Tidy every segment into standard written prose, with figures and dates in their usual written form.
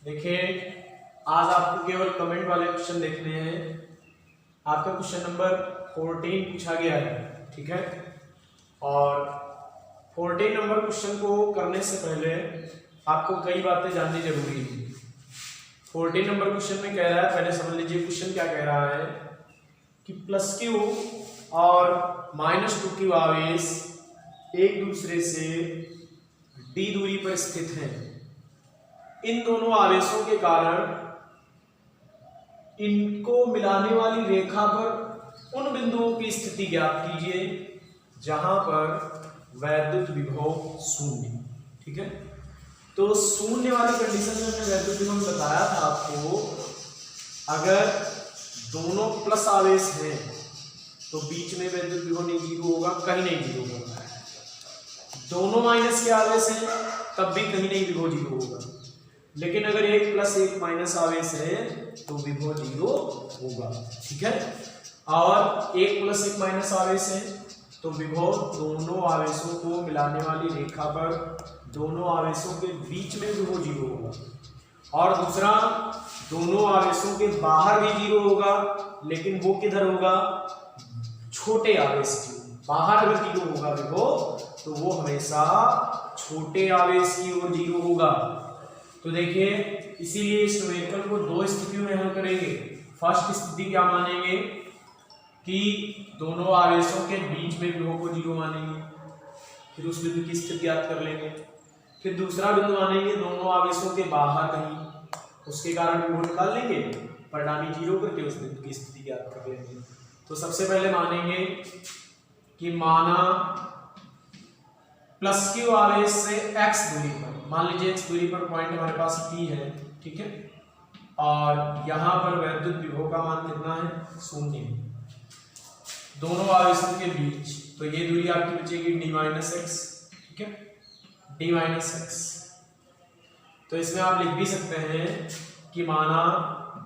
देखिए आज आपको केवल कमेंट वाले क्वेश्चन देखने हैं। आपका क्वेश्चन नंबर 14 पूछा गया है, ठीक है। और 14 नंबर क्वेश्चन को करने से पहले आपको कई बातें जाननी जरूरी है। 14 नंबर क्वेश्चन में कह रहा है, पहले समझ लीजिए क्वेश्चन क्या कह रहा है कि प्लस क्यू और माइनस टू क्यू आवेश एक दूसरे से डी दूरी पर स्थित हैं। इन दोनों आवेशों के कारण इनको मिलाने वाली रेखा पर उन बिंदुओं की स्थिति ज्ञात कीजिए जहां पर वैद्युत विभव शून्य, ठीक है। तो शून्य वाली कंडीशन में हमने वैद्युत विभव बताया था आपको, अगर दोनों प्लस आवेश हैं तो बीच में वैद्युत विभव नहीं जीरो होगा, कहीं नहीं जीरो होगा। दोनों माइनस के आवेश हैं तब भी कहीं नहीं विभव जीरो होगा। लेकिन अगर एक प्लस एक माइनस आवेश है तो विभव जीरो होगा, ठीक है। और एक प्लस एक माइनस आवेश है तो विभव दोनों आवेशों को मिलाने वाली रेखा पर दोनों आवेशों के बीच में विभव जीरो होगा। और दूसरा, दोनों आवेशों के बाहर भी जीरो होगा, लेकिन वो किधर होगा? छोटे आवेश की बाहर अगर जीरो होगा विभव तो वो हमेशा छोटे आवेश की ओर जीरो होगा। तो देखिए, इसीलिए इस न्यूमेरिकल को दो स्थितियों में हल करेंगे। फर्स्ट स्थिति क्या मानेंगे कि दोनों आवेशों के बीच में विभव को जीरो मानेंगे, फिर उस बिंदु की स्थिति ज्ञात कर लेंगे। फिर दूसरा बिंदु मानेंगे दोनों आवेशों के बाहर कहीं, उसके कारण विभव निकाल लेंगे, परिणामी जीरो करके उस बिंदु की स्थिति ज्ञात कर लेंगे। तो सबसे पहले मानेंगे कि माना प्लस क्यू आवेश से x दूरी पर, मान लीजिए x दूरी पर पॉइंट हमारे पास P है, ठीक है। और यहां पर वैद्युत विभव का मान कितना है? शून्य। दोनों आवेशों के बीच, तो ये दूरी आपकी बचेगी d माइनस एक्स, ठीक है, d माइनस एक्स। तो इसमें आप लिख भी सकते हैं कि माना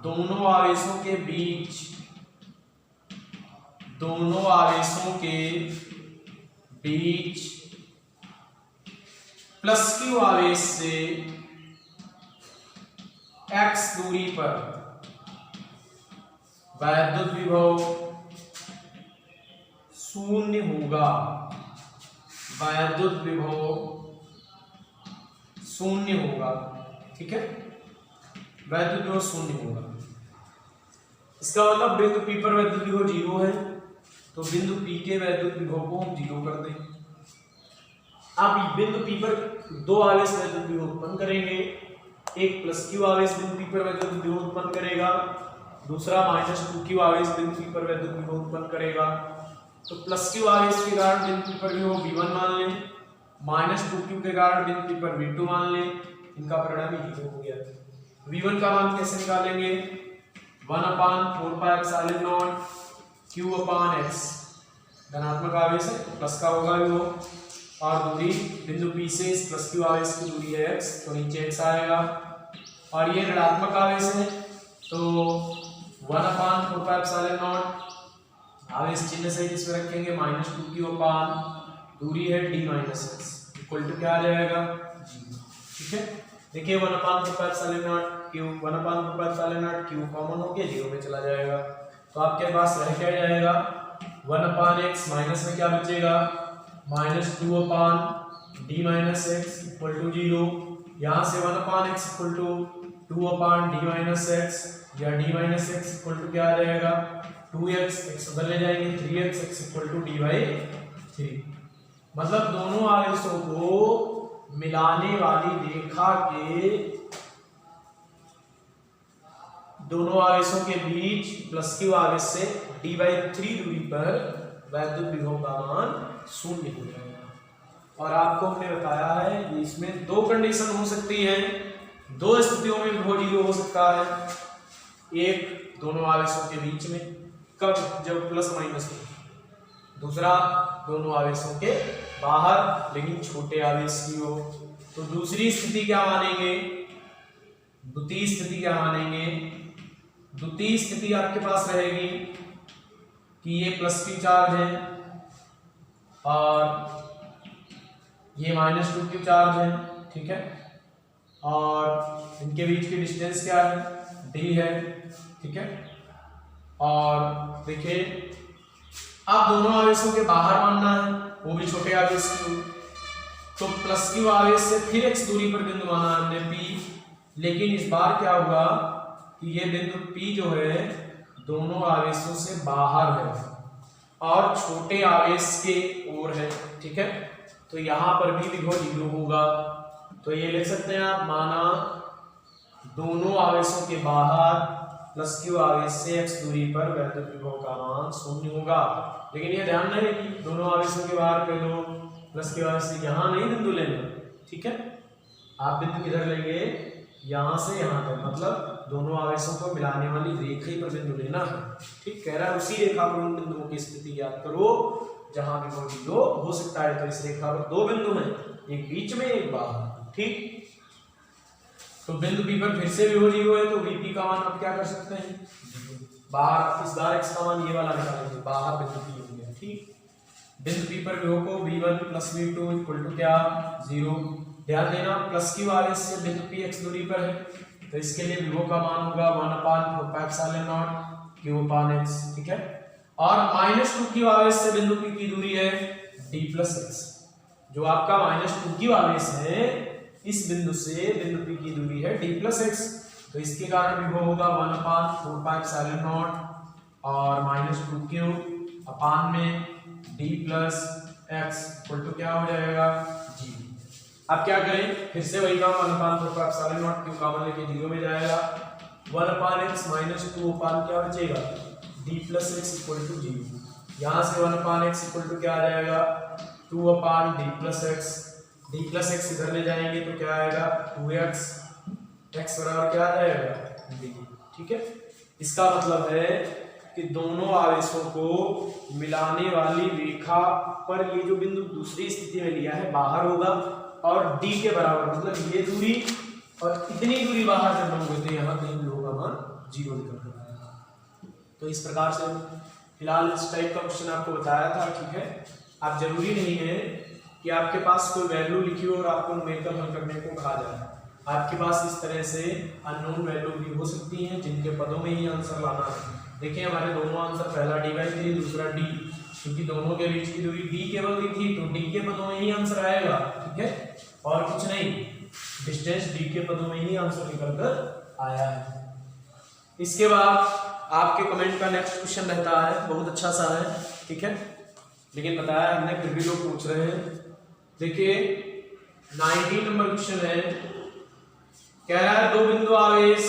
दोनों आवेशों के बीच, दोनों आवेशों के बीच प्लस क्यू आवेश से x दूरी पर वैद्युत विभव शून्य होगा। वैद्युत विभव शून्य होगा, ठीक है, वैद्युत विभव शून्य होगा। इसका मतलब बिंदु P पर वैद्युत विभव जीरो है, तो बिंदु P के वैद्युत विभव को हम जीरो कर दें। अब बिंदु P पर दो आवेश वैद्युत विभव उत्पन्न करेंगे। एक प्लस क्यू आवेश बिंदु P पर वैद्युत विभव उत्पन्न करेगा, दूसरा माइनस टू क्यू आवेश बिंदु P पर वैद्युत विभव उत्पन्न करेगा। तो प्लस क्यू आवेश के कारण बिंदु P पर विभव V1 मान लें, माइनस टू क्यू के कारण बिंदु P पर V2 मान लें। इनका परिणाम जीरो हो गया। V1 का मान कैसे निकालेंगे? 1/4πε0 Q/x, धनात्मक आवेश है तो प्लस का होगा विभव, और दूरी बिंदु P से इस प्लस क्यू आवेश की दूरी है x, तो नीचे x आएगा। और ये ऋणात्मक आवेश है तो 1/4πε0 आवेश चिन्ह सहित इसमें रखेंगे माइनस टू क्यू अपान दूरी है d minus x, equal to क्या आ जाएगा? जीरो, ठीक है। देखिए 1/4πε0 क्यू, 1/4πε0 क्यू कॉमन होके जीरो में चला जाएगा, तो आपके पास रह क्या जाएगा? 1/x माइनस में क्या बचेगा? Minus 2/d minus x equal to zero. यहाँ से 1/x equal to 2/d minus x या d minus x equal to क्या आ जाएगा? 2x, x बदलने जाएंगे 3x, x equal to d/3। मतलब दोनों आवेशों को मिलाने वाली रेखा के, दोनों आवेशों के बीच प्लस क्यू आवेश से d/3 दूरी पर वैद्युत विभव का मान शून्य हो जाएगा। और आपको हमने बताया है कि इसमें दो कंडीशन हो सकती है, दो स्थितियों में विभव जीरो हो सकता है। एक दोनों आवेशों के बीच में, कब? जब प्लस माइनस हो। दूसरा दोनों आवेशों के बाहर लेकिन छोटे आवेश की हो। तो दूसरी स्थिति क्या मानेंगे? द्वितीय स्थिति क्या मानेंगे? द्वितीय स्थिति आपके पास रहेगी कि ये प्लस क्यू चार्ज है और ये माइनस टू क्यू चार्ज है, ठीक है। और इनके बीच की डिस्टेंस क्या है, डी है, ठीक है। और देखिए अब दोनों आवेशों के बाहर मानना है, वो भी छोटे आवेश की, तो प्लस क्यू आवेश से फिर x दूरी पर बिंदु माना हमने P, लेकिन इस बार क्या हुआ कि ये बिंदु P जो है दोनों आवेशों से बाहर है और छोटे आवेश के ओर है, ठीक है। तो यहाँ पर भी विभव 0 होगा, तो ये लिख सकते हैं आप, माना दोनों आवेशों के बाहर प्लस क्यू आवेश से x दूरी पर वैद्युत विभव का मान 0 होगा। लेकिन ये ध्यान रहे कि दोनों आवेशों के बाहर पहले प्लस क्यू आवेश से यहाँ नहीं बिंदु लेंगे, ठीक है। आप बिंदु किधर लेंगे, यहाँ से यहाँ तक, मतलब दोनों आवेशों को मिलाने वाली रेखा पर बिंदु लेना है, ठीक। कह रहा है उसी रेखा पर उन बिंदुओं की स्थिति ज्ञात करो जहां विभव 0 हो सकता है। तो इस रेखा पर दो बिंदु हैं, एक बीच में एक बाहर, ठीक। तो बिंदु P पर फिर से विभव 0 है, तो Vp का मान आप क्या कर सकते हैं, बाहर इस बार x का मान ये वाला निकालेंगे, बाहर बिंदु P हो गया, ठीक। बिंदु P पर विभव को V1 + V2 = क्या, 0। ध्यान देना प्लस क्यू आवेश से बिंदु P x दूरी पर है, तो इसके लिए विभव का मान होगा 1/4πε0 q/x, ठीक है। और -2q आवेश से बिंदु P की दूरी है d + x, जो आपका -2q आवेश है इस बिंदु से बिंदु P की दूरी है d + x, तो इसके कारण विभव होगा 1/4πε0 और -2q अपान में d + x = क्या हो जाएगा, g। अब क्या करें, फिर से वही काम, 1/4πε0 q कॉमन लेके 0 में जाएगा, 1/x - 2 अपान क्या बचेगा, d + x = 0। यहाँ से 1/x = क्या आ जाएगा, 2/d + x, d + x इधर ले जाएंगे तो क्या आएगा, 2x, x बराबर क्या आ जाएगा, d, ठीक है। इसका मतलब है कि दोनों आवेशों को मिलाने वाली रेखा पर ये जो बिंदु दूसरी स्थिति में लिया है बाहर होगा और d के बराबर, मतलब ये दूरी और इतनी दूरी बाहर जब हम होते हैं यहाँ कहीं विभव का मान 0 निकल आएगा। तो इस प्रकार से फिलहाल इस टाइप का क्वेश्चन आपको बताया था, ठीक है। आप जरूरी नहीं है कि आपके पास कोई वैल्यू लिखी हो और आपको न्यूमेरिकल हल करने को कहा जाए, आपके पास इस तरह से अननोन वैल्यू भी हो सकती हैं जिनके पदों में ही आंसर लाना है। देखिए हमारे दोनों आंसर, पहला d/3 दूसरा d, क्योंकि दोनों के बीच की दूरी d केवल दी थी तो d के पदों में ही आंसर आएगा, ठीक है, और कुछ नहीं, डिस्टेंस d के पदों में ही आंसर निकल कर आया है। इसके बाद आपके कमेंट का नेक्स्ट क्वेश्चन रहता है, बहुत अच्छा सा है, ठीक है, लेकिन बताया हमने फिर भी लोग पूछ रहे हैं। देखिए 19 नंबर क्वेश्चन है, कह रहा है दो बिंदु आवेश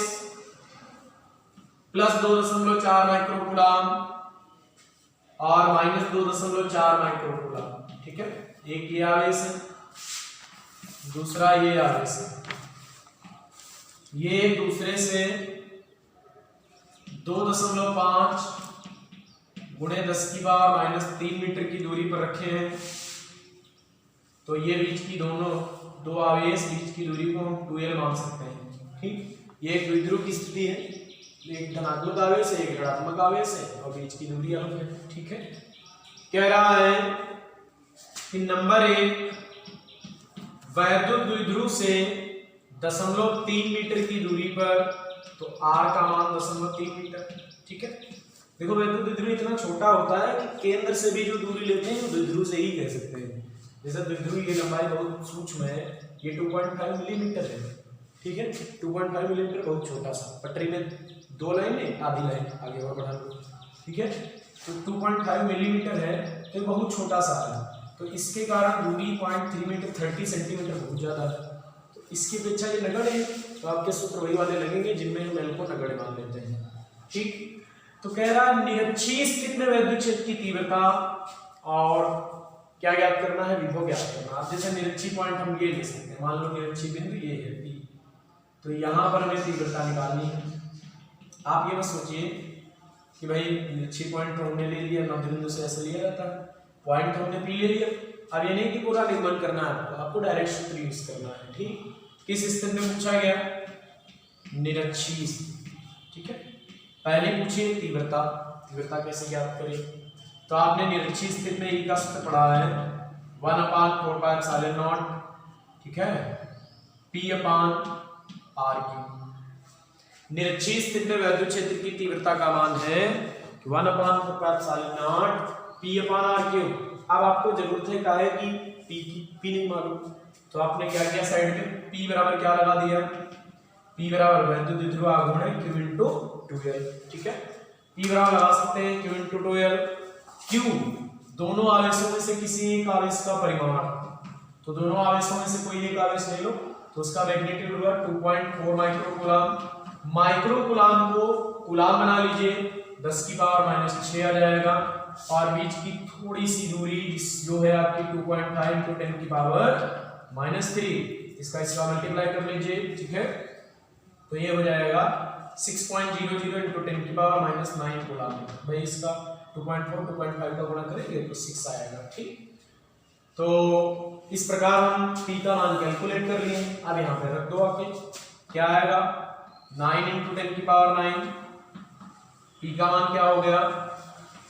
+2.4 माइक्रोकूलम और -2.4 माइक्रोकूलम, ठीक है। एक ये आवेश है, दूसरा ये आवेश है, ये एक दूसरे से 2.5 × 10⁻³ मीटर की दूरी पर रखे हैं। तो ये बीच की दोनों दो आवेश बीच की दूरी को हम 2l मान सकते हैं, ठीक। ये एक द्विध्रुव की स्थिति है, एक धनात्मक आवेश है एक ऋणात्मक आवेश है और बीच की दूरी अलग है, ठीक है। कह रहा है कि नंबर 1 वैद्युत द्विध्रुव से 0.3 मीटर की दूरी पर, तो r का मान 0.3 मीटर, ठीक है। देखो वैद्युत द्विध्रुव इतना छोटा होता है कि केंद्र से भी जो दूरी लेते हैं वो द्विध्रुव से ही कह सकते हैं। जैसे द्विध्रुव की लंबाई बहुत सूक्ष्म है, ये 2.5 मिलीमीटर है, ठीक है। 2.5 मिलीमीटर बहुत छोटा सा, पटरी में 2 लाइन आधी लाइन आगे और बढ़ा लो, ठीक है। तो 2.5 मिलीमीटर है, तो बहुत छोटा सा है, तो इसके कारण दूरी 0.3 मीटर 30 सेंटीमीटर बहुत ज्यादा है। तो इसकी अपेक्षा ये नगण्य है, तो आपके सूत्र वही वाले लगेंगे जिनमें हम एल को नगण्य मान लेते हैं, ठीक। तो कह रहा है निरक्षीय स्थिति में वैद्युत क्षेत्र की तीव्रता और क्या ज्ञात करना है, विभव ज्ञात करना। आप जैसे निरक्षीय पॉइंट हम ये ले सकते हैं, मान लो निरक्षीय बिंदु ये है P, तो यहाँ पर हमें तीव्रता निकालनी है। आप ये मत सोचिए कि भाई निरक्षीय पॉइंट तो हमने ले लिया, मध्य बिंदु से ऐसे लिया जाता है, पॉइंट तो हमने P ले लिया। अब ये नहीं कि पूरा निगमन करना है, आपको डायरेक्ट सूत्र यूज करना है, ठीक। किस स्थिति में पूछा गया, निरक्षीय स्थिति, ठीक है। पहले पूछिए तीव्रता, तीव्रता कैसे ज्ञात करें, तो आपने निरक्षीय स्थिति में E का सूत्र पढ़ा है 1/4πε0, ठीक है, P/r आर क्यूब। निरक्षीय स्थिति में वैद्युत क्षेत्र की तीव्रता का मान है 1/4 पी अपान आर क्यूब। अब आपको जरूरत है क्या है कि पी की, पी नहीं मालूम तो आपने क्या किया साइड में पी बराबर क्या लगा दिया, पी बराबर वैद्युत द्विध्रुव आघूर्ण है Q इंटू 2L। ठीक है, पी बराबर लगा सकते हैं Q इंटू 2L। Q दोनों आवेशों में से किसी एक आवेश का परिमाण, तो दोनों आवेशों में से कोई एक आवेश ले लो तो उसका मैग्नीट्यूड होगा 2.4 माइक्रोकूलम। माइक्रोकूलम को कूलम बना लीजिए 10 की पावर -6 आ जाएगा, और बीच की थोड़ी सी दूरी जो है आपकी 2.5 इंटू 10 की पावर -3, इसका मल्टीप्लाई कर लीजिए। ठीक है, तो ये हो जाएगा 6.00 इंटू 10 की पावर -9 कूलम। भाई इसका 2.4 2.5 का गुणा करेंगे तो 6 आएगा। ठीक, तो इस प्रकार हम पी का मान कैलकुलेट कर लिए। अब यहाँ पे रख दो आके, क्या आएगा 9 इंटू 10 की पावर 9, पी का मान क्या हो गया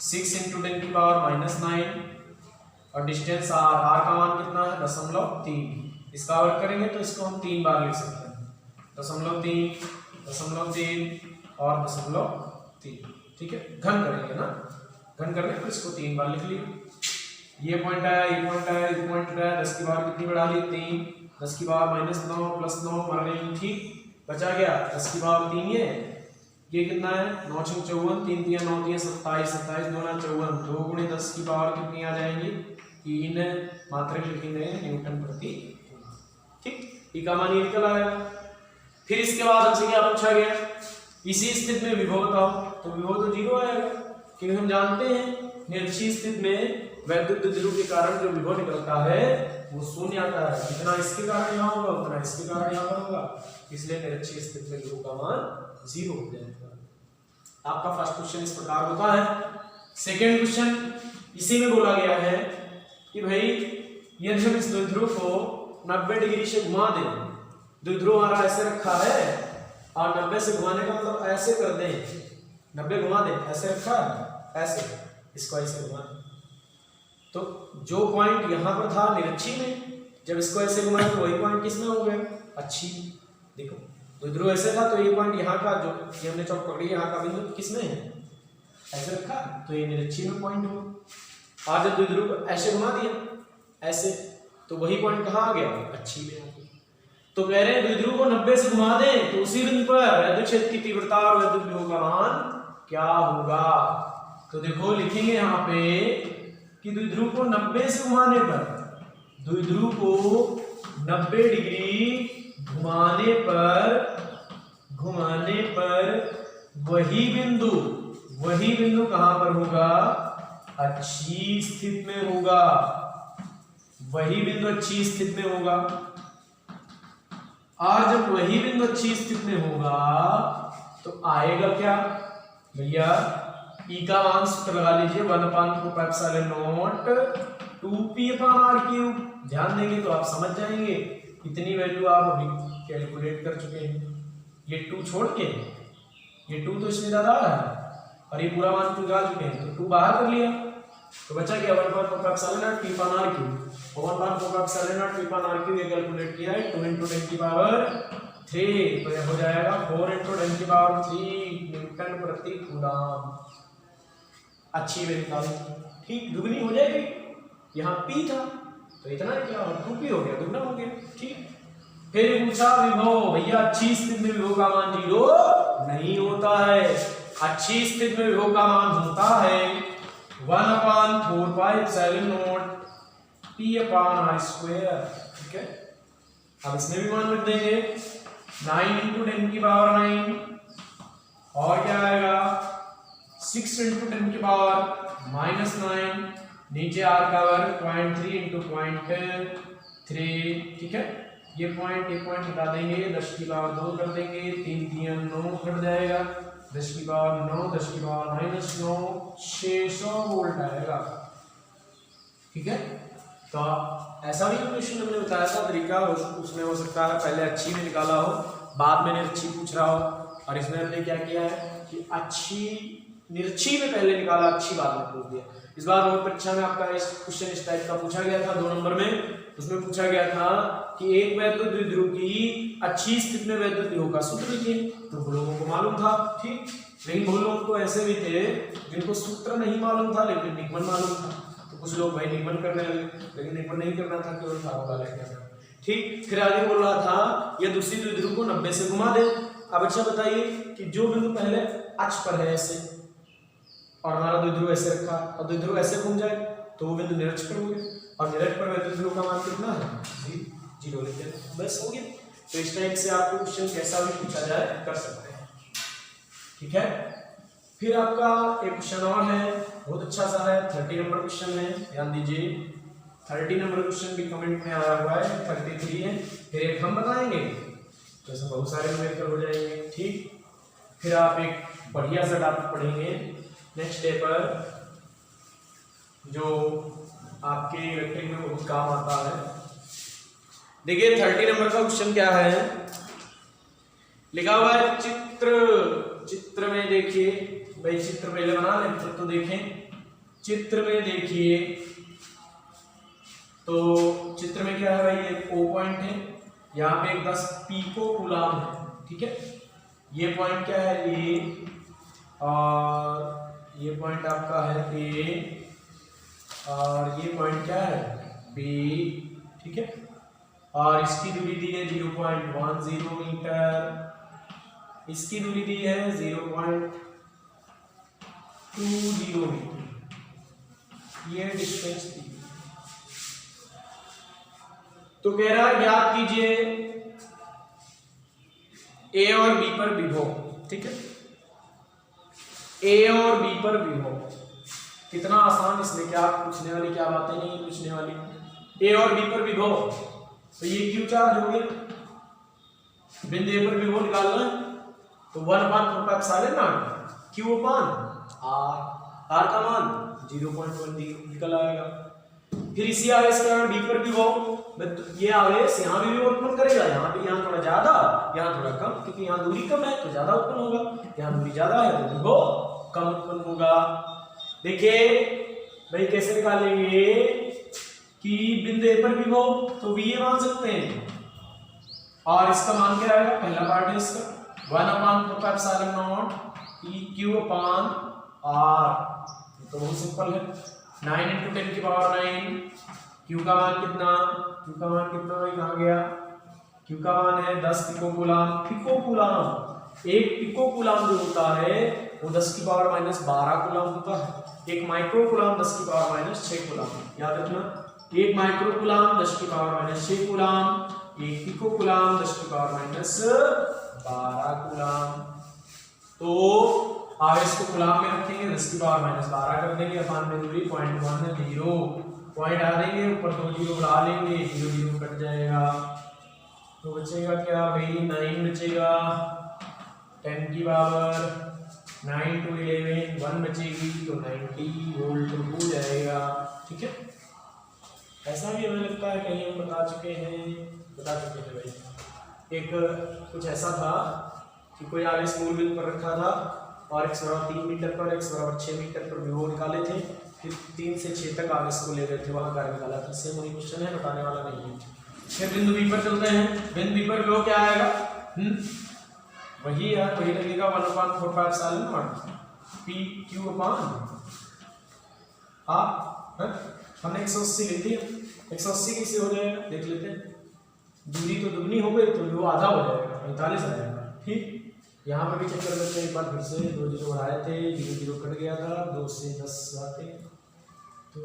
6 इंटू 10 की पावर -9, और डिस्टेंस आर, आर का मान कितना है 0.3। इसका वर्ग करेंगे तो इसको हम 3 बार लिख सकते हैं, 0.3, 0.3 और 0.3। ठीक है, घन करेंगे ना, घन करने पर इसको 3 बार लिख लिए। ये पॉइंट आया, ये पॉइंट आया, ये पॉइंट आया, 10 की पावर कितनी बढ़ा ली 3, 10 की पावर -9 प्लस 9 मर गई। ठीक, बचा गया 10 की पावर 3, ये कितना है 9 × 54, 3 × 9 = 27, 27 × 2 = 54, 2 × 10 की पावर कितनी आ जाएंगी 3 मात्रक लिखेंगे न्यूटन प्रति कूलम। ठीक, ई का मान ये निकल आएगा। फिर इसके बाद हमसे क्या पूछा गया, इसी स्थिति में विभव बताओ, तो विभव तो 0 आएगा, क्योंकि हम जानते हैं निरक्षीय स्थिति में वैद्युत द्विध्रुव के कारण जो विभव निकलता है वो शून्य आता है, जितना इसके कारण यहाँ होगा उतना इसके कारण यहाँ पर होगा, इसलिए निरक्षीय स्थिति में विभव का मान 0 हो जाएगा। आपका फर्स्ट क्वेश्चन इस प्रकार होता है। सेकेंड क्वेश्चन इसी में बोला गया है कि भाई यदि हम इस द्विध्रुव को 90 डिग्री से घुमा दें, द्विध्रुव हमारा ऐसे रखा है और 90 से घुमाने का मतलब ऐसे कर दें, 90 घुमा दें, ऐसे रखा है, ऐसे इसको ऐसे घुमा दें, तो जो पॉइंट यहाँ पर था निरक्षी में, जब इसको ऐसे घुमाए तो वही पॉइंट किसमें हो गया अच्छी। देखो द्विध्रुव ऐसे था तो ये पॉइंट यहाँ का जो ये हमने चौक पकड़ी यहाँ का बिंदु किसमें है ऐसे रखा, तो ये निरक्षी में पॉइंट हो। और जब द्विध्रुव को ऐसे घुमा दिया ऐसे, तो वही पॉइंट कहाँ आ गया अच्छी में। तो कह रहे हैं द्विध्रुव को 90 से घुमा दें तो उसी बिंदु पर वैद्युत क्षेत्र की तीव्रता और वैद्युत विभव का मान क्या होगा। तो देखो लिखेंगे यहाँ पे कि द्विध्रुव को 90 से घुमाने पर, द्विध्रुव को 90 डिग्री घुमाने पर वही बिंदु कहां पर होगा अच्छी स्थिति में होगा, वही बिंदु अच्छी स्थिति में होगा। और जब वही बिंदु अच्छी स्थिति में होगा तो आएगा क्या भैया, ई का मान सूत्र लगा लीजिए 1/4 2p/r³। ध्यान देंगे तो आप समझ जाएंगे, इतनी वैल्यू आप अभी कैलकुलेट कर चुके हैं। ये 2 छोड़ के, ये 2 तो इसमें ज्यादा है और ये पूरा मान 2 निकाल चुके हैं, तो 2 बाहर कर लिया तो बचा क्या 1/4 p/r³। 1/4 p/r³ ये कैलकुलेट किया है 2 × 10 की पावर 3, तो ये हो जाएगा 4 × 10 की पावर 3 न्यूटन प्रति कूलम। अच्छी वैल्यू निकाली, ठीक दुगनी हो जाएगी। यहाँ p था तो इतना क्या और 2p हो गया, दुगना हो गया। ठीक, फिर पूछा विभव, भैया अच्छी स्थिति में विभव का मान 0 नहीं होता है, अच्छी स्थिति में विभव का मान होता है 1/4πε0 p/r²। ठीक है, अब इसमें भी मान रख देंगे 9 × 10 की पावर 9 और क्या आएगा 6 × 10 की पावर -9, नीचे r का वर्ग 0.3 × 0.3। ठीक है, ये पॉइंट हटा देंगे, 10 की पावर 2 कर देंगे, 3 × 9 कट जाएगा, 10 की पावर 9, 10 की पावर -9, 600 वोल्ट आएगा। ठीक है, तो ऐसा भी क्वेश्चन हमने बताया था तरीका, उसमें हो सकता है पहले अच्छी में निकाला हो बाद में निरक्षी पूछ रहा हो, और इसमें हमने क्या किया है कि अच्छी निर्छी में पहले निकाला, अच्छी बात में पूछ दिया। इस बार बोर्ड परीक्षा में आपका इस क्वेश्चन इस टाइप का पूछा गया था 2 नंबर में। उसमें पूछा गया था कि एक वैद्युत द्विध्रुव की अच्छी स्थिति में वैद्युत विभव का सूत्र लिखिए। तो हम लोगों को मालूम था, ठीक, लेकिन बहुत लोग तो ऐसे भी थे जिनको सूत्र नहीं मालूम था लेकिन निगमन मालूम था। तो कुछ लोग भाई निगमन करने लगे, लेकिन निगमन नहीं करना था, केवल फार्मूला लेके आना, ठीक। फिर आगे बोल रहा था यह दूसरी द्विध्रुव को 90 से घुमा दे। अब अच्छा बताइए कि जो बिंदु पहले अक्ष पर है ऐसे, और हमारा द्विध्रुव ऐसे रखा, और द्विध्रुव ऐसे घूम जाए तो वो बिंदु निरक्ष पर हो गए, और निरक्ष पर वैद्युत ध्रुव का मान कितना है? 0 लिख देना, बस हो गया। तो इस टाइप से आपको क्वेश्चन कैसा भी पूछा जाए कर सकते हैं, ठीक है। फिर आपका एक क्वेश्चन और है, बहुत अच्छा सा है, 30 नंबर क्वेश्चन है, ध्यान दीजिए। 30 नंबर क्वेश्चन भी कमेंट में आया हुआ है, 33 है। फिर एक हम बताएंगे, तो ऐसे बहुत सारे न्यूमेरिकल हो जाएंगे, ठीक। फिर आप एक बढ़िया सा टॉपिक पढ़ेंगे नेक्स्ट डे पर, जो आपके इलेक्ट्रिक में बहुत काम आता है। देखिए 30 नंबर का क्वेश्चन क्या है, लिखा हुआ है चित्र में देखिए, भाई चित्र पहले बना लें फिर तो देखें। चित्र में देखिए, तो चित्र में क्या है भाई, ये O पॉइंट है, यहाँ पे 10 पिको कूलाम है, ठीक है। ये पॉइंट क्या है A, और ये पॉइंट आपका है A, और ये पॉइंट क्या है B, ठीक है। और इसकी दूरी दी है 0.10 मीटर, इसकी दूरी दी है 0.20 मीटर, ये डिस्टेंस दी। तो कह रहा है ज्ञात कीजिए A और B पर विभव, ठीक है। A और B पर विभव कितना आसान, इसमें क्या पूछने वाली क्या बातें नहीं पूछने वाली। A और B पर विभव, तो ये Q चार्ज हो गया, बिंदु A पर विभव निकालना है, तो 1/4 Q अपान R का मान 0.1 निकल आएगा। फिर इसी आवेश के कारण B पर विभव, ये आवेश यहाँ भी विभव उत्पन्न करेगा, यहाँ भी, यहाँ थोड़ा ज्यादा यहाँ थोड़ा कम, क्योंकि यहाँ दूरी कम है तो ज्यादा उत्पन्न होगा, यहाँ दूरी ज्यादा है तो विभव कम उत्पन्न होगा। देखिए भाई कैसे निकालेंगे कि बिंदु A पर विभव, तो VA मान सकते हैं, और इसका मान क्या आएगा, पहला पार्ट है इसका 1/4 EQ अपान R, तो बहुत सिंपल है, 9 × 10 की पावर 9। Q का मान कितना, Q का मान कितना भाई, कहाँ गया, Q का मान है 10 पिको कूलाम। पिको कूलाम, एक पिको कूलाम जो होता है वो 10 की पावर -12 कूलाम होता है। एक माइक्रो कूलाम 10 की पावर -6 कूलाम, याद रखना, एक माइक्रो कूलाम 10 की पावर -6 कूलाम, एक पिको कूलाम 10 की पावर -12 कूलाम। तो आवेश को कूलाम में रखेंगे, 10 की पावर -12 कर देंगे, अपान में दूरी 0.10 पॉइंट आ देंगे, ऊपर 2 0 बढ़ा लेंगे, 0 0 कट जाएगा, तो बचेगा क्या भाई, 9 बचेगा, 10 की पावर 9 × 11 1 बचेगी, तो 90 वोल्ट हो जाएगा, ठीक है। ऐसा भी हमें लगता है कहीं हम बता चुके हैं भाई। एक कुछ ऐसा था कि कोई आवेश मूल बिंदु पर रखा था और x = 3 मीटर पर, x = 6 मीटर पर विभव निकाले थे, फिर 3 से 6 तक आवेश को ले गए थे, वहां कार्य निकाला था। सेम वही क्वेश्चन है, बताने वाला नहीं है। फिर बिंदु B पर चलते हैं, बिंदु B पर विभव क्या आएगा, वही यार, वही लगेगा 1/4 PQ अपान R। हमने 180 लिख दिया, 180 कैसे हो जाएगा देख लेते हैं, दूरी तो दुगनी हो गई तो वो आधा हो जाएगा, 45 आ जाएगा, ठीक। यहाँ पर भी चेक कर लेते हैं एक बार फिर से, 2 0 बढ़ाए थे, 0 0 कट गया था, 2 से 10 आते, तो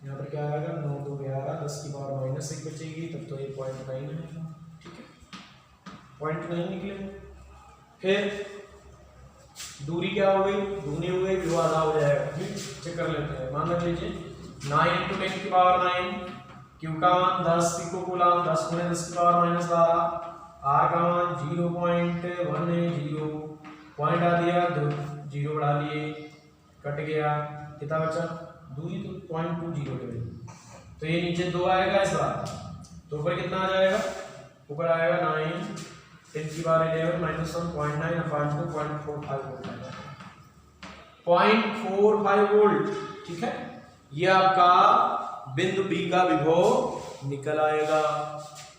यहाँ पर क्या आएगा, 9 2 11, 10 की पावर -1 बचेगी, तब तो ये 0.9 है, ठीक है, 0.9 निकले। फिर दूरी क्या हो गई, दुगनी हो गई, जो आधा हो जाएगा, ठीक। चेक कर लेते हैं, मान रख लीजिए 9 × 10 की पावर 9, Q का मान 10 पिको कूलाम, 10 × 10 की पावर -12, R का मान 0.10, पॉइंट आ दिया, 2 0 बढ़ा लिए, कट गया, कितना बचा, दूरी तो 0.20 है, तो ये नीचे 2 आएगा इस बार, तो ऊपर कितना आ जाएगा, ऊपर आएगा 9 10 की पावर 11 -1 0.9 अपान 2.45 होता है, 0.45 वोल्ट, ठीक है। ये आपका बिंदु बी का विभव निकल आएगा।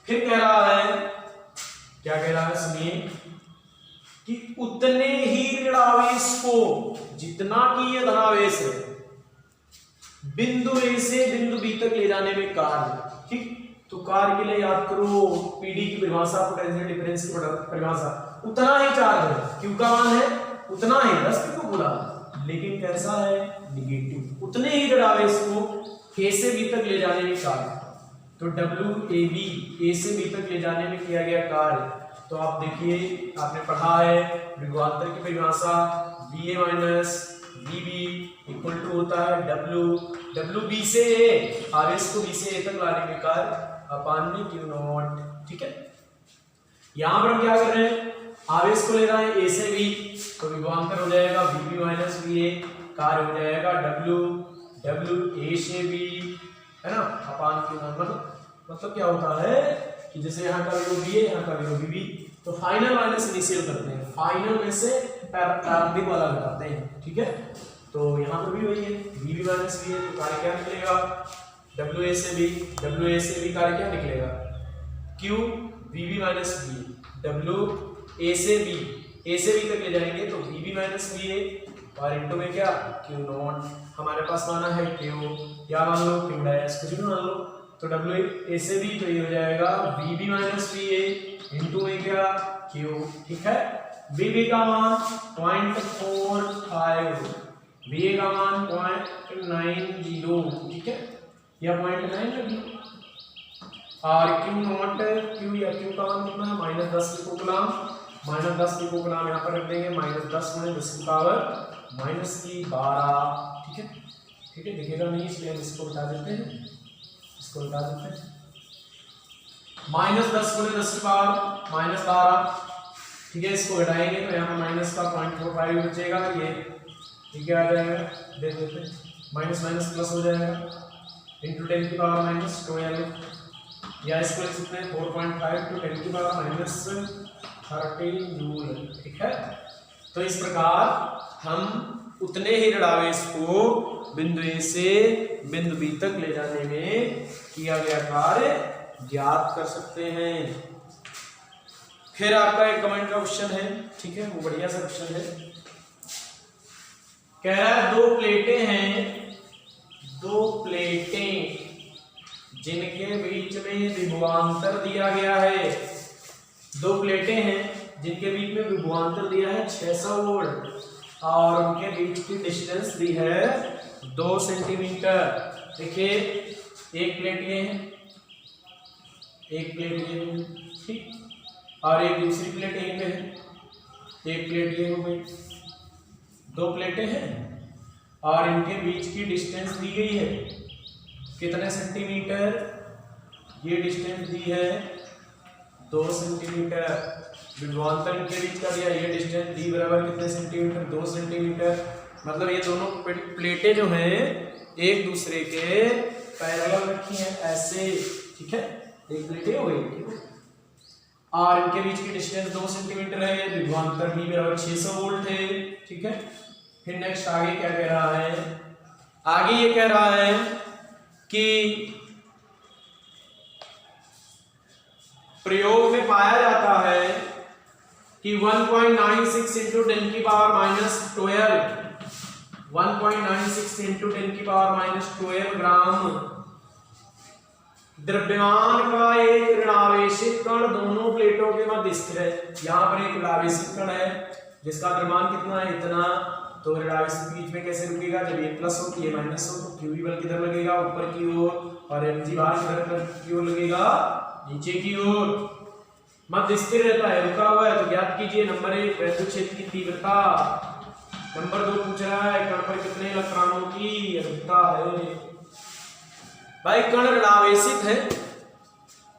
फिर कह रहा है, क्या कह रहा है सुनिए, कि उतने ही ऋणावेश को, जितना कि ये धनावेश है, बिंदु ए से बिंदु बी तक ले जाने में कार्य, ठीक। तो कार्य के लिए याद करो पीडी की परिभाषा, पोटेंशियल डिफरेंस की परिभाषा, उतना ही चार्ज है, क्यू का मान है उतना ही, 10 क्यों बोला, लेकिन कैसा है, निगेटिव। उतने ही ऋणावेश को ए से बी तक ले जाने में कार्य, तो डब्ल्यू ए बी, ए से बी तक ले जाने में किया गया कार्य। तो आप देखिए, आपने पढ़ा है विभवांतर की परिभाषा, B A minus B B equal to होता है डब्ल्यू बी से ए, आवेश को बी से ए तक लाने में कार्य अपान में क्यू नॉट, ठीक है। यहां पर हम क्या कर रहे हैं, आवेश को ले रहे हैं ए से बी, तो विभवांतर हो जाएगा बी बी माइनस बी ए, कार्य हो जाएगा डब्ल्यू ए से बी, है ना, अपान क्यू नॉट। मतलब क्या होता है कि जैसे यहाँ का विभव बी है, यहाँ का विभव बी, तो फाइनल माइनस इनिशियल करते हैं, फाइनल में से प्रारंभिक वाला घटाते हैं, ठीक है। तो यहाँ पर भी वही है, बी बी माइनस बी है, तो कार्य क्या निकलेगा, डब्ल्यू ए से बी कार्य क्या निकलेगा, q B B minus B, W A से बी तक ले जाएंगे तो B B minus B A, और इंटू में क्या, क्यू नॉट। हमारे पास माना है क्यू, या मान लो क्यू डैश, कुछ भी मान लो, तो डब्ल्यू ए से बी, तो ये हो जाएगा बी बी माइनस बी ए इंटू में क्या, क्यू, ठीक है। बी बी का मान 0.45, बी ए का मान 0.90, ठीक है, या 0.9 रख लो, और क्यू नॉट, क्यू या क्यू का मान कितना है, -10 पिकोग्राम, -10 पिकोग्राम यहाँ पर रख देंगे, -10 × 10 की पावर -12, ठीक है, ठीक है, दिखेगा नहीं इसलिए हम इसको उठा देते हैं, इसको उठा देते हैं, -10 × 10 की पावर -12, ठीक है। इसको घटाएंगे तो यहाँ पर माइनस का 0.45 बचेगा, ये क्या आ जाएगा, देख लेते हैं, माइनस माइनस प्लस हो जाएगा, इंटू 10 की पावर -12, या इसको लिख सकते हैं 4.5 × 10 की पावर -13 जूल, ठीक है। तो इस प्रकार हम उतने ही ऋणावेश को बिंदु ए से बिंदु बी तक ले जाने में किया गया कार्य ज्ञात कर सकते हैं। फिर आपका एक कमेंट का क्वेश्चन है, ठीक है, वो बढ़िया सा क्वेश्चन है, कह रहा है दो प्लेटें जिनके बीच में विभवांतर दिया गया है, दो प्लेटें हैं जिनके बीच में विभवांतर दिया है 600 वोल्ट, और उनके बीच की डिस्टेंस दी है 2 सेंटीमीटर। देखिए, एक प्लेट ये है, एक प्लेट ये है, ठीक, और एक दूसरी प्लेट यहीं पे है, एक प्लेट ये हो गई, दो प्लेटें हैं और इनके बीच की डिस्टेंस दी गई है कितने सेंटीमीटर, ये डिस्टेंस दी है 2 सेंटीमीटर। विभवांतर इनके बीच का दिया, ये डिस्टेंस डी बराबर कितने सेंटीमीटर, 2 सेंटीमीटर। मतलब ये दोनों प्लेटें जो हैं एक दूसरे के पैरेलल रखी हैं ऐसे, ठीक है, एक प्लेटें हो गई, ठीक है, और इनके बीच की डिस्टेंस 2 सेंटीमीटर है, विभवांतर डी बराबर 600 वोल्ट है, ठीक है। फिर नेक्स्ट आगे क्या कह रहा है, आगे ये कह रहा है कि प्रयोग में पाया जाता है कि 1.96 इंटू 10 की पावर -12, 1.96 इंटू 10 की पावर -12 ग्राम द्रव्यमान का एक ऋणावेशित कण दोनों प्लेटों के मध्य स्थिर है। यहाँ पर एक ऋणावेशित कण है जिसका द्रव्यमान कितना है, इतना, तो ऋणावेशित बीच में कैसे रुकेगा, जब ये प्लस हो ये माइनस हो, तो क्यूबी बल किधर लगेगा, ऊपर की ओर, और mg भार किधर की ओर लगेगा, नीचे की ओर, मध्य स्थिर रहता है, रुका हुआ है। तो ज्ञात कीजिए नंबर 1 वैद्युत क्षेत्र की तीव्रता, नंबर 2 पूछ रहा है कण पर कितने इलेक्ट्रॉनों की अधिकता है। भाई कण ऋणावेशित है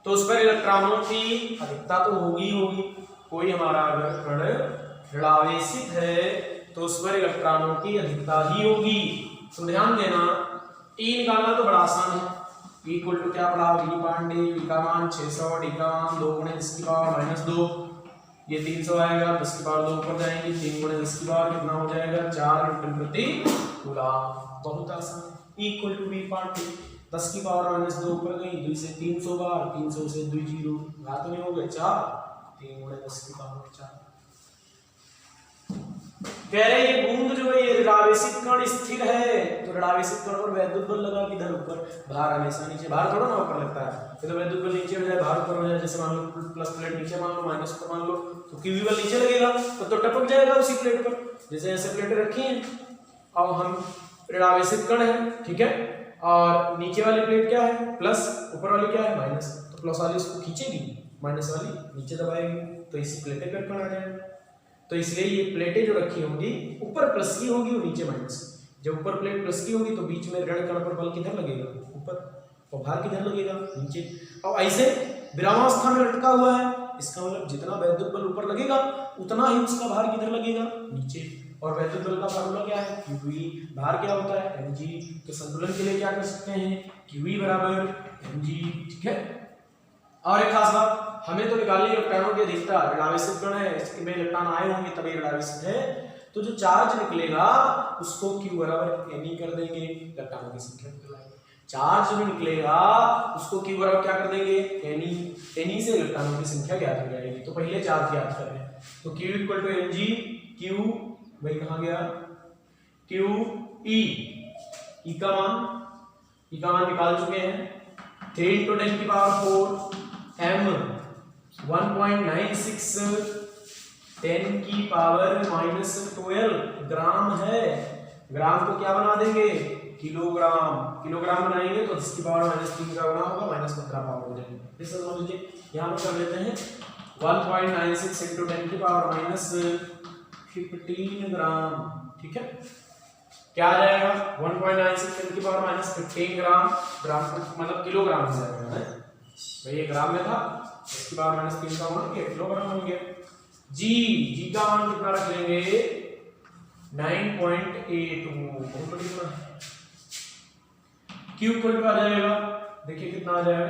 तो उस पर इलेक्ट्रॉनों की अधिकता तो होगी होगी, कोई हमारा अगर कण ऋणावेशित है तो उस पर इलेक्ट्रॉनों की अधिकता ही होगी। तो ध्यान देना, टी निकालना तो बड़ा आसान है, इक्वल टू क्या पढ़ा वी पांडे, वी का मान 600, डी का मान 2 × 10 की पावर -2, ये 300 आएगा, 10 की पावर 2 ऊपर जाएंगे, 3 गुणे 10 की पावर कितना हो जाएगा 4 न्यूटन प्रति कूलम। बहुत आसान। इक्वल टू बी पार्ट 10 की पावर -2 ऊपर गई, 2 से 300 बार, 300 से 2 जीरो घात में हो गए 4, 3 गुणे 10 की पावर 4। कह रहे ये बूंद जो है ये ऋणावेशित कण स्थिर है, तो ऋणावेशित कण पर वैद्युत बल लगा किधर ऊपर, भार हमेशा नीचे, भार थोड़ा ना ऊपर लगता है, तो वैद्युत बल नीचे हो जाए भार ऊपर हो जाए, जैसे मान लो प्लस प्लेट नीचे मान लो माइनस ऊपर मान लो, तो क्यूबी बल नीचे लगेगा तो टपक जाएगा उसी प्लेट पर, जैसे ऐसे प्लेट रखी है। अब हम ऋणावेशित कण है, ठीक है, और नीचे वाली प्लेट क्या है प्लस, ऊपर वाली क्या है माइनस, तो प्लस वाली उसको खींचेगी, माइनस वाली नीचे दबाएगी, तो इसी प्लेटें पर कण आ जाएगा। तो इसलिए ये प्लेटें जो रखी होंगी ऊपर प्लस की होगी और नीचे माइनस। जब ऊपर प्लेट प्लस की होगी तो बीच में ऋण कण पर बल किधर लगेगा ऊपर, और भार किधर लगेगा नीचे। अब ऐसे विरामावस्था में लटका हुआ है, इसका मतलब जितना वैद्युत बल ऊपर लगेगा उतना ही उसका भार किधर लगेगा नीचे। और वैद्युत बल का फार्मूला क्या है क्यूवी, भार क्या होता है mg, तो संतुलन के लिए क्या कर सकते हैं क्यूवी बराबर mg, ठीक है। और एक खास बात, हमें तो निकालनी इलेक्ट्रॉनों की अधिकता, ऋणावेशित कण है इसमें इलेक्ट्रॉन आए होंगे तभी ऋणावेशित है, तो जो चार्ज निकलेगा उसको Q बराबर Ne कर देंगे, इलेक्ट्रॉनों की संख्या निकलाएंगे। चार्ज जो निकलेगा उसको Q बराबर क्या कर देंगे Ne से इलेक्ट्रॉनों की संख्या ज्ञात हो जाएगी। तो पहले चार्ज ज्ञात कर रहे हैं, तो Q equal to mg, Q भाई कहाँ गया Q E का मान निकाल चुके हैं, 3 × 10 की पावर 4 m 1.96 10 की पावर -12 ग्राम है। ग्राम को क्या बना देंगे किलोग्राम बनाएंगे तो 10 की पावर -3 का गुना होगा, -15 पावर हो जाएगी। इसे समझ लीजिए, यहाँ पर कर लेते हैं 1.96 × 10 की पावर -15 ग्राम, ठीक है। क्या आ जाएगा 1.96 10 की पावर -15 ग्राम, ग्राम मतलब किलोग्राम हो जाएगा भाई, ये ग्राम में था, इसकी पावर -3 का मान किलोग्राम हो गया। जी का मान कितना रख लेंगे 9.82, बहुत बड़ी बात है। Q इक्वल आ जाएगा, देखिए कितना आ जाएगा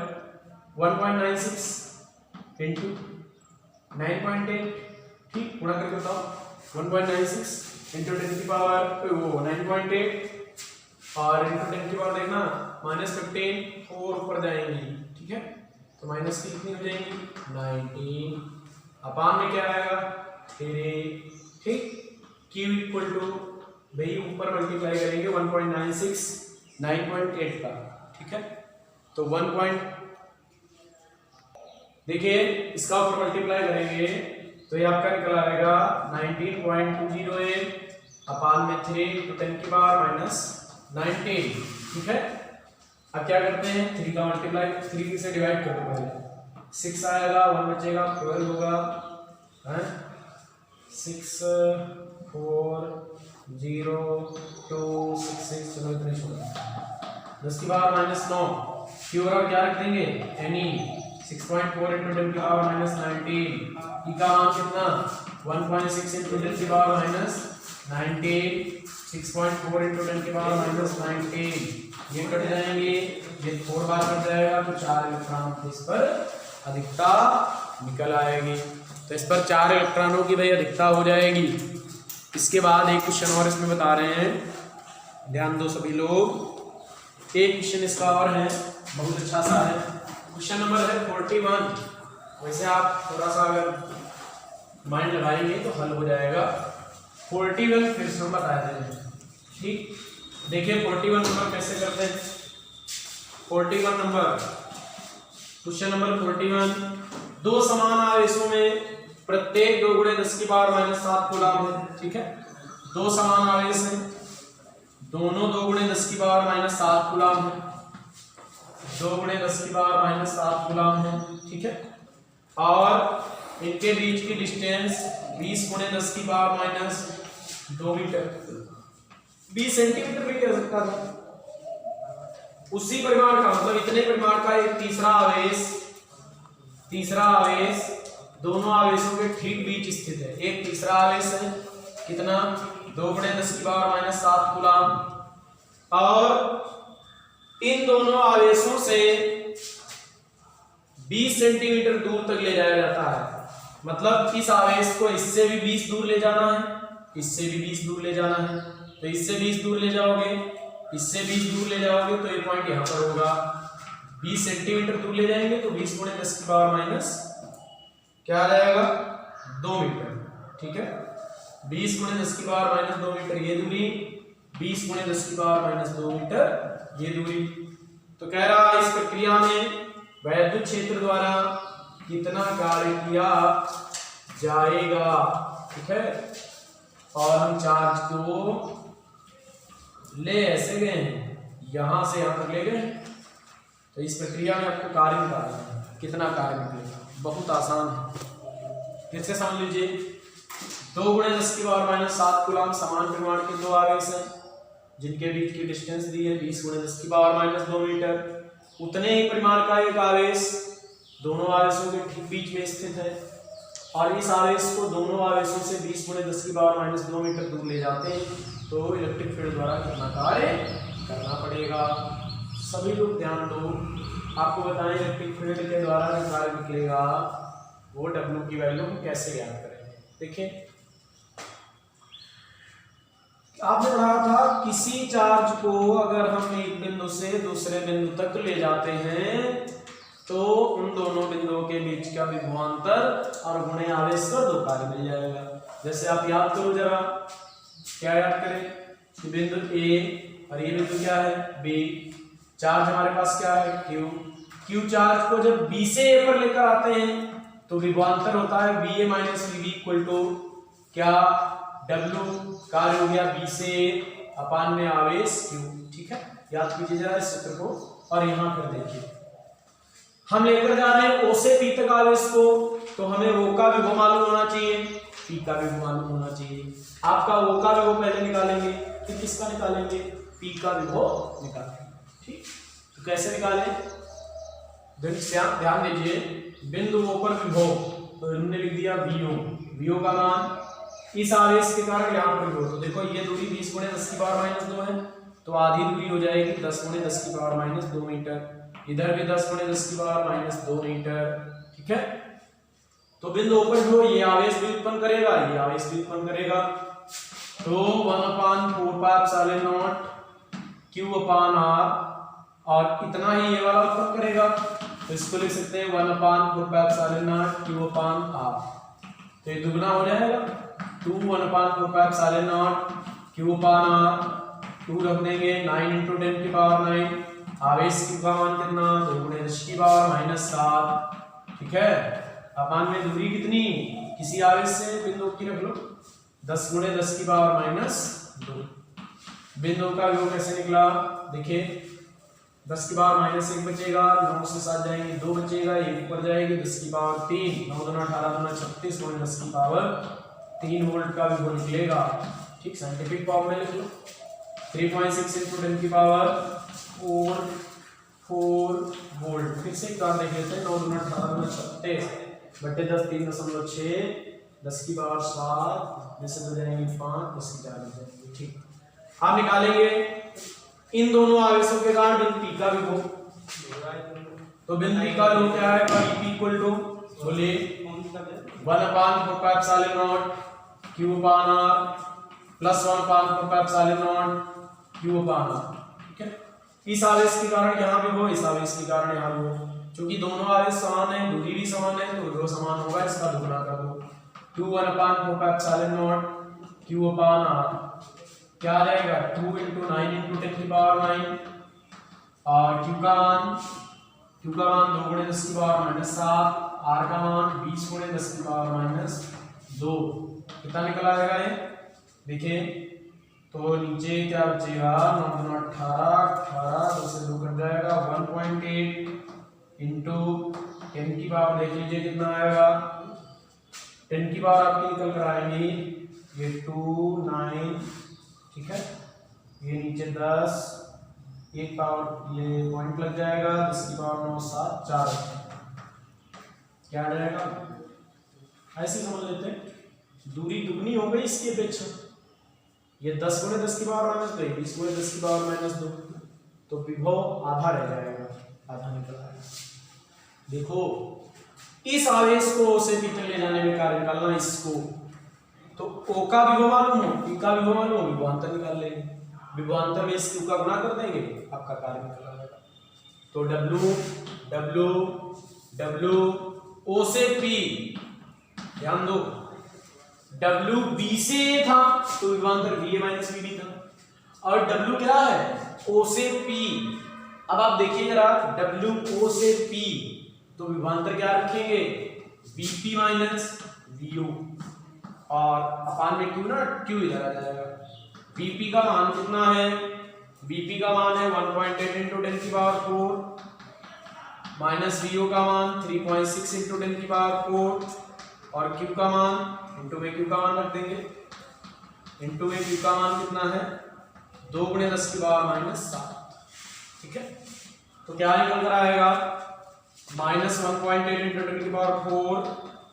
1.96 × 9.8, ठीक, गुणा करके बताओ 1.96 × 10 की पावर 9.8 और × 10 की पावर देखना -15 4 ऊपर जाएंगी, ठीक है, तो माइनस की कितनी हो जाएंगी 19, अपान में क्या आएगा 3, ठीक। Q इक्वल टू भाई ऊपर मल्टीप्लाई करेंगे 1.96 9.8 का, ठीक है, तो 1. देखिए इसका ऊपर मल्टीप्लाई करेंगे तो ये आपका निकल आएगा 19.208 अपान में 3 × 10 की पावर -19, ठीक है। अब क्या करते हैं 3 का मल्टीप्लाई 3 से डिवाइड कर दो, पहले 6 आएगा, 1 बचेगा 12 होगा, हैं 6 4 0 2 6 6, चलो इतने छोड़ 10 की पावर -9, Q बराबर क्या रख देंगे Ne 6.4 × 10 की पावर -19, E का मान कितना 1.6 × 10 की पावर -19, 6.4 × 10 की पावर -19, ये कट जाएंगे, ये 4 बार कट जाएगा तो 4 इलेक्ट्रॉन इस पर अधिकता निकल आएगी। तो इस पर 4 इलेक्ट्रॉनों की भाई अधिकता हो जाएगी। इसके बाद एक क्वेश्चन और इसमें बता रहे हैं, ध्यान दो सभी लोग। एक क्वेश्चन इसका और है, बहुत अच्छा सा है, क्वेश्चन नंबर है 41। वैसे आप थोड़ा सा अगर माइंड लगाएंगे तो हल हो जाएगा। 41 फिर से हम बता दें, ठीक। देखिए 41 नंबर कैसे करते हैं। 41 नंबर, क्वेश्चन नंबर 41, दो समान आवेशों में प्रत्येक 2 × 10 की पावर -7 कूलम है, ठीक है। दो समान आवेश हैं, दोनों 2 × 10 की पावर -7 कूलम है, 2 × 10 की पावर -7 कूलम है, ठीक है। और इनके बीच की डिस्टेंस 20 × 10 की पावर -2 मीटर, 20 सेंटीमीटर भी कह सकता था। उसी परिमाण का मतलब इतने परिमाण का एक तीसरा आवेश दोनों आवेशों के ठीक बीच स्थित है। एक तीसरा आवेश है कितना 2 × 10 की पावर -7 कूलम, और इन दोनों आवेशों से 20 सेंटीमीटर दूर तक ले जाया जाता है। मतलब इस आवेश को इससे भी 20 दूर ले जाना है, इससे भी 20 दूर ले जाना है। तो इससे 20 दूर ले जाओगे, इससे 20 दूर ले जाओगे तो ये पॉइंट यहाँ पर होगा। 20 सेंटीमीटर दूर ले जाएंगे तो 20 गुणे 10 की पावर माइनस क्या आ जाएगा 2 मीटर। ठीक है, 20 गुणे 10 की पावर माइनस 2 मीटर ये दूरी, 20 गुणे 10 की पावर माइनस 2 मीटर ये दूरी। तो कह रहा है इस प्रक्रिया में वैद्युत क्षेत्र द्वारा कितना कार्य किया जाएगा। ठीक है, और हम चार्ज को ले ऐसे गए हैं, यहां से यहां तक ले गए। तो इस प्रक्रिया में आपको कार्य निकालना है, कितना कार्य निकलेगा, बहुत आसान है। फिर से समझ लीजिए, 2 गुणे 10 की पावर माइनस 7 कूलम समान परिमाण के दो आवेश हैं जिनके बीच की डिस्टेंस दी है 20 गुणे 10 की पावर माइनस 2 मीटर। उतने ही परिमाण का एक आवेश दोनों आवेशों के ठीक बीच में स्थित है और इस आवेश को दोनों आवेशों से 20 गुणे 10 की पावर माइनस 2 मीटर दूर ले जाते हैं। तो इलेक्ट्रिक फील्ड द्वारा कितना कार्य करना पड़ेगा, सभी लोग ध्यान दो। आपको बताएं इलेक्ट्रिक फील्ड के द्वारा जो कार्य निकलेगा वो W की वैल्यू को कैसे ज्ञात करेंगे। देखिए, आपने पढ़ा था किसी चार्ज को अगर हम एक बिंदु से दूसरे बिंदु तक ले जाते हैं तो उन दोनों बिंदुओं के बीच का विभवांतर और गुणे आवेश का दो कार्य मिल जाएगा। जैसे आप याद करो जरा, क्या याद करें कि बिंदु A और ये बिंदु क्या है B, चार्ज हमारे पास क्या है Q चार्ज को जब B से A पर लेकर आते हैं तो विभवांतर होता है VA minus VB equal to क्या W, कार्य हो गया B से A अपान में आवेश Q। ठीक है, याद कीजिए जरा इस सूत्र को। और यहाँ पर देखिए, हम लेकर जा रहे हैं O से P तक आवेश को, तो हमें O का विभव मालूम होना चाहिए, P का विभव मालूम होना चाहिए। आपका O का विभव पहले निकालेंगे, फिर किसका निकालेंगे, P का विभव निकालेंगे। ठीक, तो कैसे निकालें, ध्यान दीजिए, बिंदु O पर विभव तो हमने लिख दिया VO का मान इस आवेश के कारण यहाँ पर विभव। तो देखो ये दूरी 20 गुणे 10 की पावर माइनस 2 है, तो आधी दूरी हो जाएगी 10 गुणे 10 की पावर माइनस 2 मीटर। इधर भी 10 गुणे 10 की पावर माइनस 2 मीटर। ठीक है, तो बिंदु पर जो ये आवेश भी उत्पन्न करेगा, ये आवेश भी उत्पन्न करेगा। तो 1/4 Q अपान R और इतना ही ये वाला उत्पन्न करेगा, तो इसको लिख सकते हैं 1/4 Q अपान R। तो ये दुगना हो जाएगा, 1/4 Q अपान R, 2 रख देंगे, 9 × 10 की पावर 9। आवेश का मान कितना, 2 गुणे 10 की पावर माइनस 7। ठीक है, अपान में दूरी कितनी, किसी आवेश से बिंदु की रख लो, 10 गुणे 10 की पावर माइनस 2। बिंदु का विभव कैसे निकला, देखिए 10 की पावर माइनस 1 बचेगा, 9 से 7 जाएंगे 2 बचेगा, 1 ऊपर जाएगी 10 की पावर 3, 9 दूना 18 दूना 36 गुणे 10 की पावर 3 वोल्ट का विभव निकलेगा। ठीक, साइंटिफिक फॉर्म में लिख लो, 3.6 × 10 की पावर 4 वोल्ट। फिर से एक बार देख लेते हैं, 9 दूना 18 दूना 36 बटे 10 3.6, 10 की पावर 7 में से हो जाएंगे 5, 10 की 4 हो जाएंगे। ठीक, आप निकालेंगे इन दोनों आवेशों के कारण बिंदु P का विभव। तो बिंदु P का विभव क्या है, P इक्वल टू बोले 1/4 Q अपान R प्लस 1/4 Q अपान R। ठीक है, इस आवेश के कारण यहाँ विभव, इस आवेश के कारण यहाँ विभव। क्योंकि दोनों आवेश समान है, दूरी भी समान है, तो विभव समान होगा, इसका दुगना कर दो। 1/4 Q अपान R क्या आ जाएगा, 2 × 9 × 10 की पावर 9 और Q का मान 2 गुणे 10 की पावर माइनस 7, R का मान 20 गुणे 10 की पावर माइनस 2। कितना निकल आएगा ये, देखिए तो नीचे क्या बचेगा, 9 दूना 18, 2 से 2 कट जाएगा, 1.8 × 10 की पावर देख लीजिए कितना आएगा, 10 की पावर आपकी निकल कर आएंगी ये 2 9। ठीक है, ये नीचे 10, एक पावर ये पॉइंट लग जाएगा, 10 की पावर 9 7 4 क्या आ जाएगा, ऐसे समझ लेते हैं। दूरी दुगनी हो गई इसकी अपेक्षा, ये 10 गुणे 10 की पावर माइनस 2, 20 गुणे 10 की पावर माइनस 2, तो विभव आधा रह जाएगा, आधा निकल आएगा। देखो इस आवेश को O से P तक ले जाने में कार्य निकालना इसको, तो O का विभव मालूम हो, P का विभव मालूम हो, विभवांतर निकाल लेंगे, विभवांतर में इस Q का गुणा कर देंगे, आपका कार्य निकल आएगा। तो W O से P, ध्यान दो, W B से A था तो विभवांतर VA माइनस VB था, और W क्या है O से P। अब आप देखिए जरा, W O से P तो विभवांतर क्या रखेंगे VP माइनस VO, और अपान में Q ना, Q इधर आ जाएगा। VP का मान कितना है, VP का मान है 1.8 इंटू 10 की पावर 4 माइनस VO का मान 3.6 इंटू 10 की पावर 4, और Q का मान इंटू में Q का मान रख देंगे, इंटू में Q का मान कितना है 2 गुणे 10 की पावर माइनस 7। ठीक है, तो क्या निकल कर आएगा माइनस 1.8 इंटू 10 की पावर 4,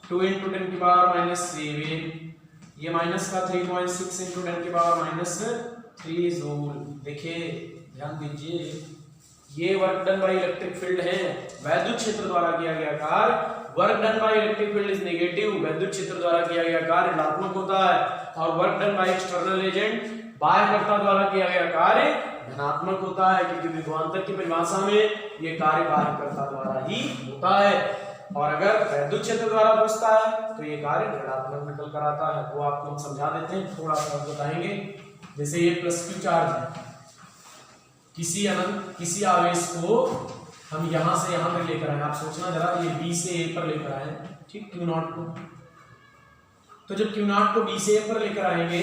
2 इंटू 10 की पावर माइनस 7, ये माइनस का 3.6 इंटू 10 की पावर माइनस 3 जूल। देखिए ध्यान दीजिए, ये work done by electric field है, वैद्युत क्षेत्र द्वारा किया गया कार्य, work done by electric field is negative, वैद्युत क्षेत्र द्वारा किया गया कार्य ऋणात्मक होता है, और work done by external agent, बाह्यकर्ता द्वारा किया गया कार्य धनात्मक होता है, क्योंकि विभवांतर की परिभाषा में ये कार्य बाह्यकर्ता द्वारा ही होता है, और अगर वैद्युत क्षेत्र द्वारा पूछता है तो ये कार्य ऋणात्मक निकल कर आता है। वो आपको हम समझा देते हैं, थोड़ा सा बताएंगे। जैसे ये प्लस Q चार्ज है, किसी आवेश को हम यहां से यहां तक लेकर आए, आप सोचना जरा, ये B से A पर लेकर आए, ठीक, Q0 को, तो जब Q0 को B से A पर लेकर आएंगे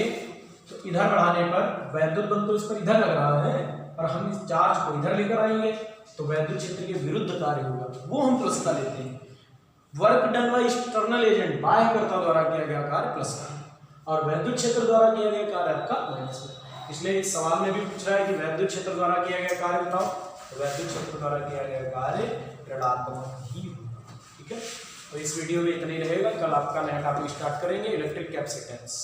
तो इधर बढ़ाने पर वैद्युत बल तो इस पर इधर लग रहा है, और हम इस चार्ज को इधर लेकर आएंगे तो वैद्युत क्षेत्र के विरुद्ध कार्य होगा, वो हम प्लस का लेते हैं। Work done by external agent, बाह्यकर्ता द्वारा किया गया कार्य प्लस का, और वैद्युत क्षेत्र द्वारा किया गया कार्य आपका माइनस का। इसलिए इस सवाल में भी पूछ रहा है कि वैद्युत क्षेत्र द्वारा किया गया कार्य बताओ, तो वैद्युत क्षेत्र द्वारा किया गया कार्य ऋणात्मक ही होगा। ठीक है, तो इस वीडियो में इतना ही रहेगा, कल आपका नया टॉपिक स्टार्ट करेंगे, इलेक्ट्रिक कैपेसिटेंस।